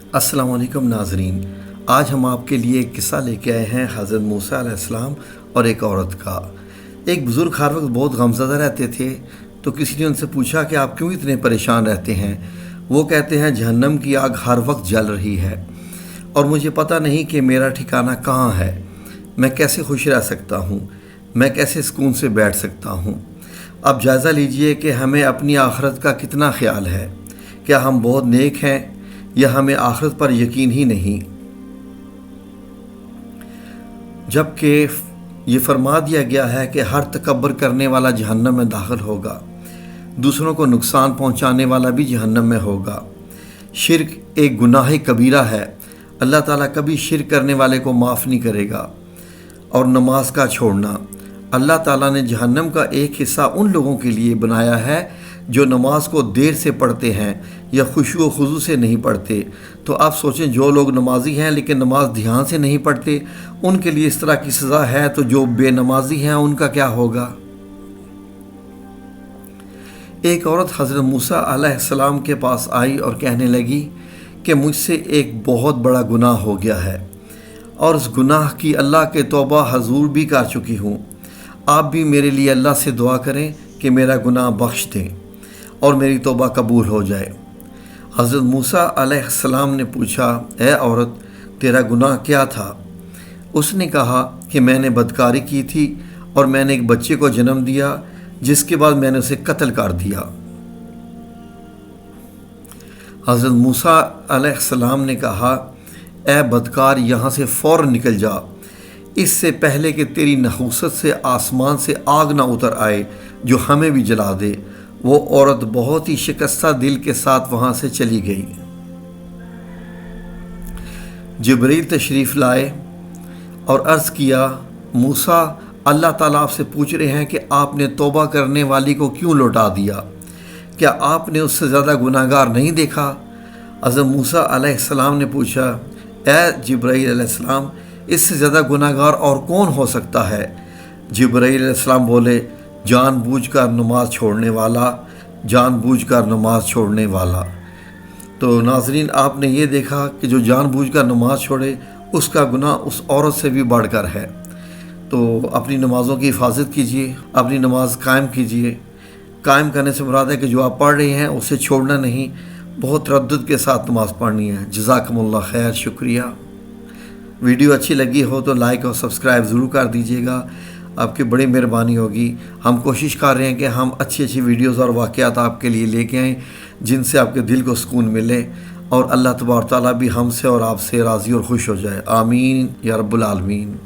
السلام علیکم ناظرین، آج ہم آپ کے لیے ایک قصہ لے کے آئے ہیں حضرت موسیٰ علیہ السلام اور ایک عورت کا۔ ایک بزرگ ہر وقت بہت غمزدہ رہتے تھے، تو کسی نے ان سے پوچھا کہ آپ کیوں اتنے پریشان رہتے ہیں؟ وہ کہتے ہیں جہنم کی آگ ہر وقت جل رہی ہے اور مجھے پتہ نہیں کہ میرا ٹھکانہ کہاں ہے، میں کیسے خوش رہ سکتا ہوں، میں کیسے سکون سے بیٹھ سکتا ہوں۔ اب جائزہ لیجئے کہ ہمیں اپنی آخرت کا کتنا خیال ہے، کیا ہم بہت نیک ہیں یا ہمیں آخرت پر یقین ہی نہیں؟ جبکہ یہ فرما دیا گیا ہے کہ ہر تکبر کرنے والا جہنم میں داخل ہوگا، دوسروں کو نقصان پہنچانے والا بھی جہنم میں ہوگا۔ شرک ایک گناہ کبیرہ ہے، اللہ تعالیٰ کبھی شرک کرنے والے کو معاف نہیں کرے گا۔ اور نماز کا چھوڑنا، اللہ تعالیٰ نے جہنم کا ایک حصہ ان لوگوں کے لیے بنایا ہے جو نماز کو دیر سے پڑھتے ہیں یا خشوع و خضوع سے نہیں پڑھتے۔ تو آپ سوچیں، جو لوگ نمازی ہیں لیکن نماز دھیان سے نہیں پڑھتے، ان کے لیے اس طرح کی سزا ہے، تو جو بے نمازی ہیں ان کا کیا ہوگا؟ ایک عورت حضرت موسیٰ علیہ السلام کے پاس آئی اور کہنے لگی کہ مجھ سے ایک بہت بڑا گناہ ہو گیا ہے اور اس گناہ کی اللہ کے توبہ حضور بھی کر چکی ہوں، آپ بھی میرے لیے اللہ سے دعا کریں کہ میرا گناہ بخش دیں اور میری توبہ قبول ہو جائے۔ حضرت موسیٰ علیہ السلام نے پوچھا، اے عورت، تیرا گناہ کیا تھا؟ اس نے کہا کہ میں نے بدکاری کی تھی اور میں نے ایک بچے کو جنم دیا، جس کے بعد میں نے اسے قتل کر دیا۔ حضرت موسیٰ علیہ السلام نے کہا، اے بدکار، یہاں سے فوراً نکل جا، اس سے پہلے کہ تیری نحوست سے آسمان سے آگ نہ اتر آئے جو ہمیں بھی جلا دے۔ وہ عورت بہت ہی شکستہ دل کے ساتھ وہاں سے چلی گئی۔ جبریل تشریف لائے اور عرض کیا، موسیٰ، اللہ تعالیٰ آپ سے پوچھ رہے ہیں کہ آپ نے توبہ کرنے والی کو کیوں لوٹا دیا؟ کیا آپ نے اس سے زیادہ گناہ گار نہیں دیکھا؟ حضرت موسیٰ علیہ السلام نے پوچھا، اے جبرائیل علیہ السلام، اس سے زیادہ گناہ گار اور کون ہو سکتا ہے؟ جبرائیل علیہ السلام بولے، جان بوجھ کر نماز چھوڑنے والا، جان بوجھ کر نماز چھوڑنے والا۔ تو ناظرین، آپ نے یہ دیکھا کہ جو جان بوجھ کر نماز چھوڑے، اس کا گناہ اس عورت سے بھی بڑھ کر ہے۔ تو اپنی نمازوں کی حفاظت کیجیے، اپنی نماز قائم کیجیے۔ قائم کرنے سے مراد ہے کہ جو آپ پڑھ رہے ہیں اسے چھوڑنا نہیں، بہت تردد کے ساتھ نماز پڑھنی ہے۔ جزاکم اللہ خیر، شکریہ۔ ویڈیو اچھی لگی ہو تو لائک اور سبسکرائب ضرور کر دیجیے گا، آپ کی بڑی مہربانی ہوگی۔ ہم کوشش کر رہے ہیں کہ ہم اچھی ویڈیوز اور واقعات آپ کے لیے لے کے آئیں جن سے آپ کے دل کو سکون ملے، اور اللہ تبارک و تعالیٰ بھی ہم سے اور آپ سے راضی اور خوش ہو جائے۔ آمین یا رب العالمین۔